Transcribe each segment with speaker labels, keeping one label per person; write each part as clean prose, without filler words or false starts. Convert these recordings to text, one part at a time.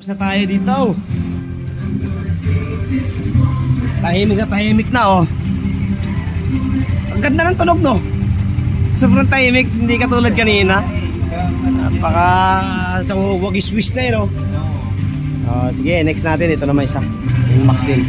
Speaker 1: Tapos na tayo dito. Tahimik na oh. Ang ganda ng tunog no. Sobrang tahimik, hindi katulad kanina. Napaka sa wagis-wis na yun oh. Sige, next natin. Ito naman isa. Yung Max din.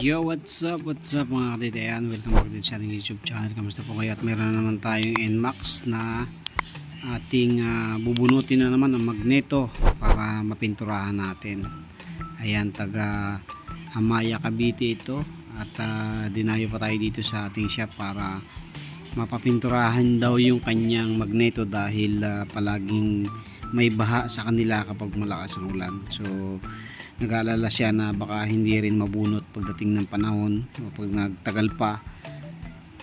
Speaker 1: Yo, what's up mga kaditayan? Welcome back din sa ating YouTube channel. Kamusta po kayo? At meron na naman tayong NMAX na ating bubunutin na naman ang magneto para mapinturahan natin. Ayan, taga Amaya, Cavite ito. At dinayo pa tayo dito sa ating shop para mapapinturahan daw yung kanyang magneto dahil palaging may baha sa kanila kapag malakas ang ulan. So nag-aalala siya na baka hindi rin mabunot pagdating ng panahon o pag nagtagal pa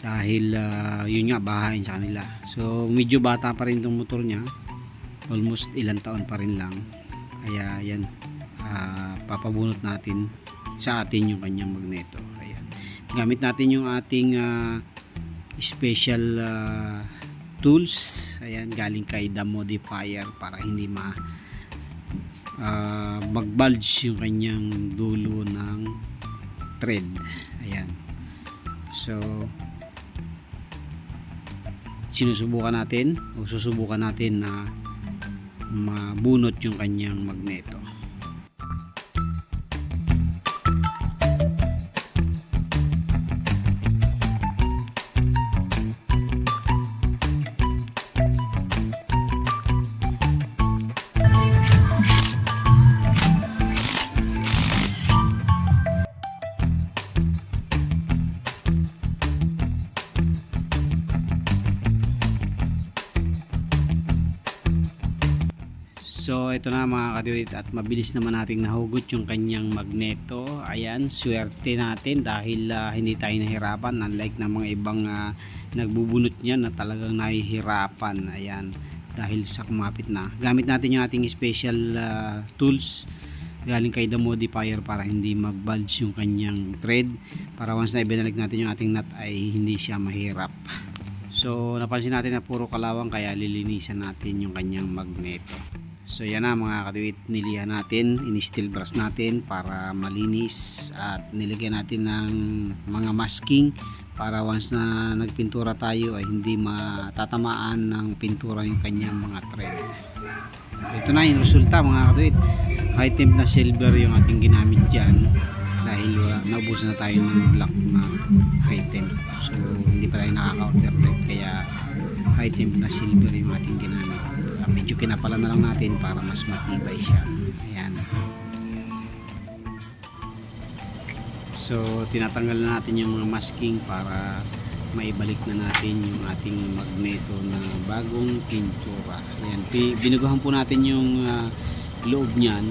Speaker 1: dahil yun nga, bahain sa kanila. So medyo bata pa rin itong motor niya, almost ilang taon pa rin lang, kaya yan, papabunot natin sa atin yung kanyang magneto. Ayan, gamit natin yung ating special tools, ayan, galing kay The Modifier para hindi mag-bulge yung kanyang dulo ng thread. Ayan, so susubukan natin na mabunot yung kanyang magneto. So ito na mga kadiwit, at mabilis naman nating nahugot yung kanyang magneto. Ayan, swerte natin dahil hindi tayo nahirapan, unlike ng mga ibang nagbubunot niya na talagang nahihirapan. Ayan, dahil sa kumapit na. Gamit natin yung ating special tools galing kay The Modifier para hindi mag-bulge yung kanyang thread, para once na ibinalik natin yung ating nut ay hindi siya mahirap. So napansin natin na puro kalawang, kaya lilinisan natin yung kanyang magneto. So yan na mga kadiwit, nilihan natin, in-steel brush natin para malinis, at nilagyan natin ng mga masking para once na nagpintura tayo ay hindi matatamaan ng pintura yung kanyang mga thread. Ito na yung resulta mga kadiwit. High temp na silver yung ating ginamit dyan dahil naubusan na tayo ng black na high temp. So hindi pa tayo nakaka-order ulit, kaya high temp na silver yung ating ginamit. Medyo kinapalan na lang natin para mas matibay siya. Ayan. So tinatanggal na natin yung mga masking para maibalik na natin yung ating magneto na bagong pintura. Ayan, binugahan po natin yung loob niyan,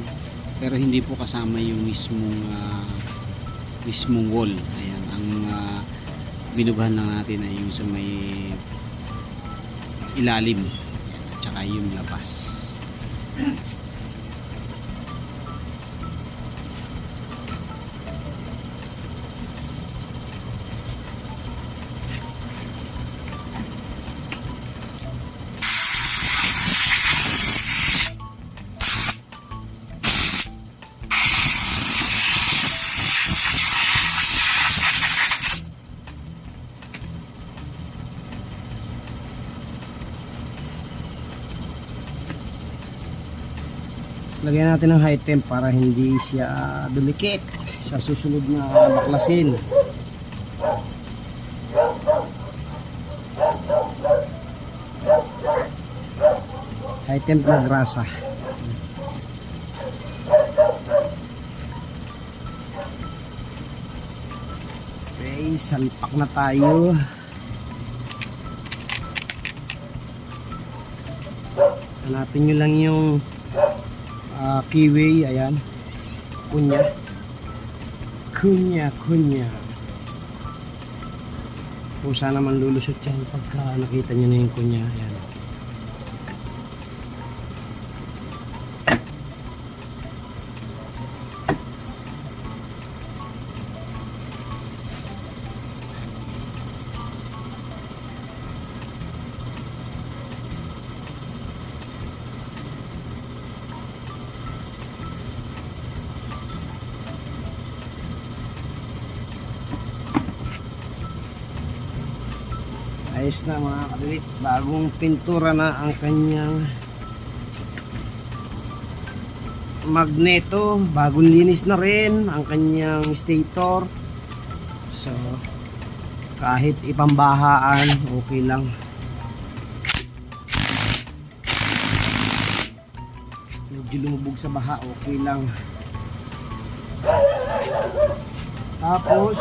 Speaker 1: pero hindi po kasama yung mismong wall. Ayan, ang binugahan lang natin ay yung sa may ilalim, tsaka yung labas. Lagyan natin ng high temp para hindi siya dumikit sa susunod na baklasin. High temp na grasa. Okay, salpak na tayo. Hanapin nyo lang yung keyway. Ayan, kunya. Kung sana man lulusot yan pagka nakita nyo na yung kunya. Ayan. Ayos na mga kadiwit, bagong pintura na ang kanyang magneto, bagong linis na rin ang kanyang stator. So kahit ipambahaan okay lang, medyo lumubog sa baha okay lang. Tapos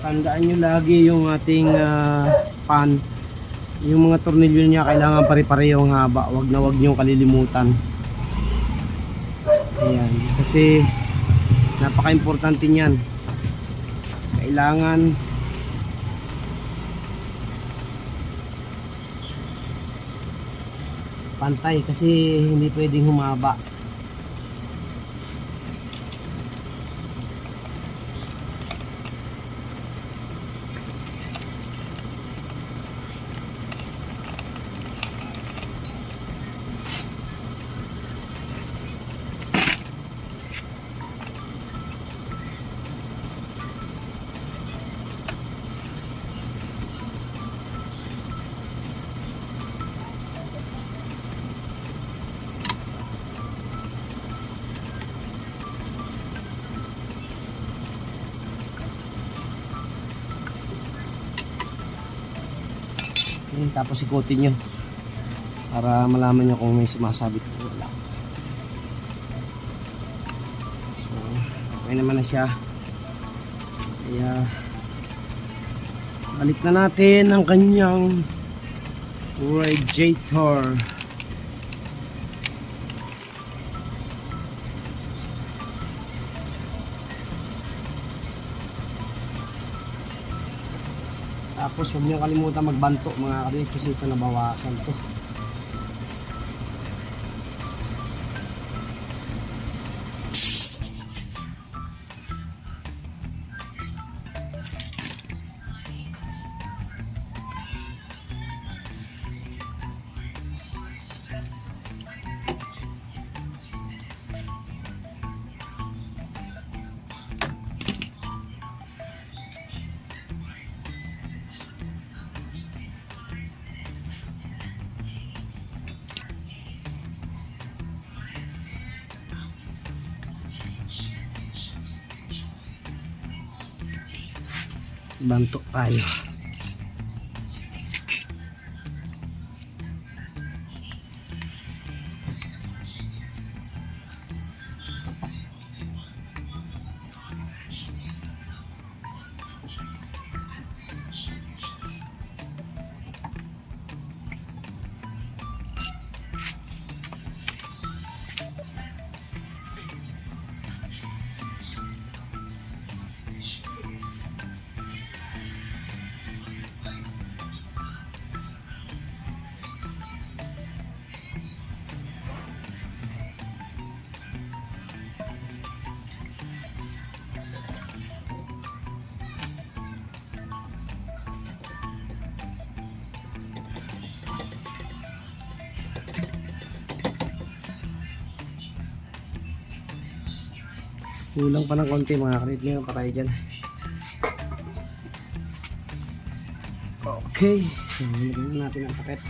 Speaker 1: tandaan nyo lagi yung ating pan, yung mga tornilyo niya kailangan pare-parehong haba, wag na wag nyo kalilimutan. Ayan, kasi napaka-importante niyan. Kailangan pantay kasi hindi pwedeng humaba. Tapos ikutin nyo para malaman nyo kung may sumasabit o wala. So okay naman na siya, kaya balik na natin ang kanyang radiator. Tapos huwag niyo kalimutan magbanto mga kadiwit kasi ito nabawasan to. Banto tayo. Kulang pa ng konti mga kadiwit, ngayon pa tayo dyan. Okay, so nilagyan natin ang takip.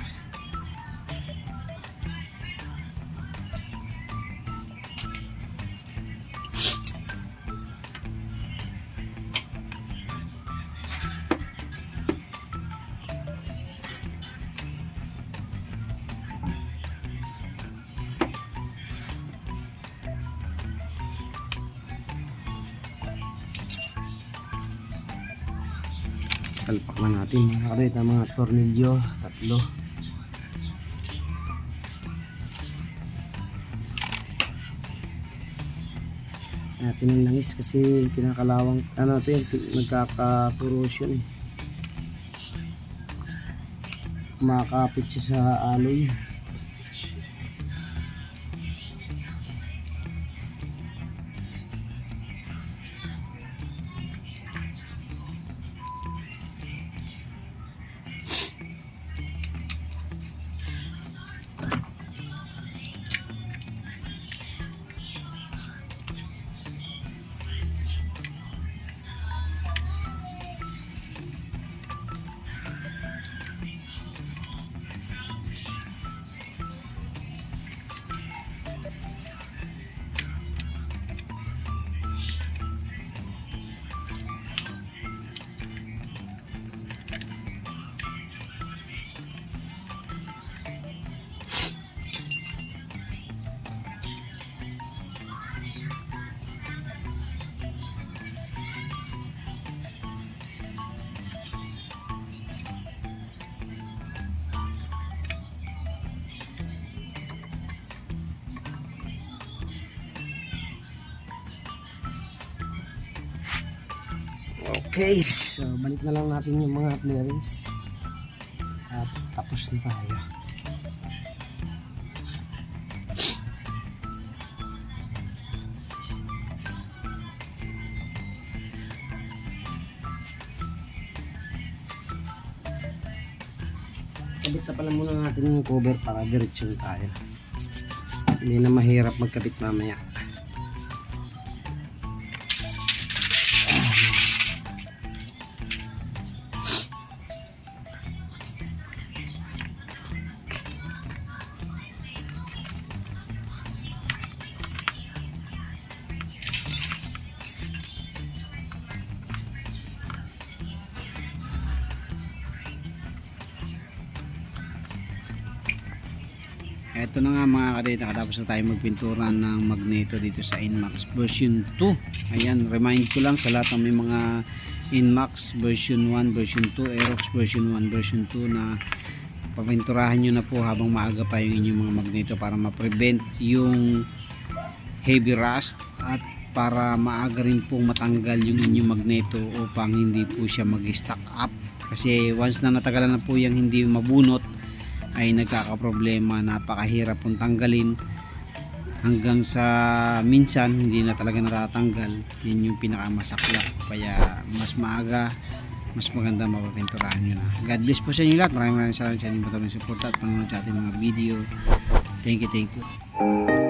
Speaker 1: Salpak na natin mga kadiwit ang mga tornilyo, tatlo. Natin ang langis kasi kinakalawang ano ito yun, nagkaka-corrosion eh. Kumakapit siya sa alloy.
Speaker 2: Okay, so balik na lang natin yung mga clearings at tapos na tayo. Kabit na pala muna natin yung cover para diretso tayo. Hindi na mahirap magkabit mamaya.
Speaker 1: Eto na nga mga kadate, nakatapos na tayo magpintura ng magneto dito sa Inmax version 2. Ayan, remind ko lang sa lahat ng may mga Inmax version 1, version 2, Aerox version 1, version 2 na papinturahan nyo na po habang maaga pa yung inyong mga magneto para ma-prevent yung heavy rust at para maaga rin pong matanggal yung inyong magneto upang hindi po siya mag-stack up. Kasi once na natagalan na po yung hindi mabunot, ay nagkakaproblema, napakahirap pong tanggalin hanggang sa minsan hindi na talaga natatanggal. Yun yung pinakamasaklap, kaya mas maaga mas maganda mapapinturahan nyo na. God bless po sa inyo lahat. Maraming salamat sa inyong patuloy support at panonood sa ating mga video. Thank you.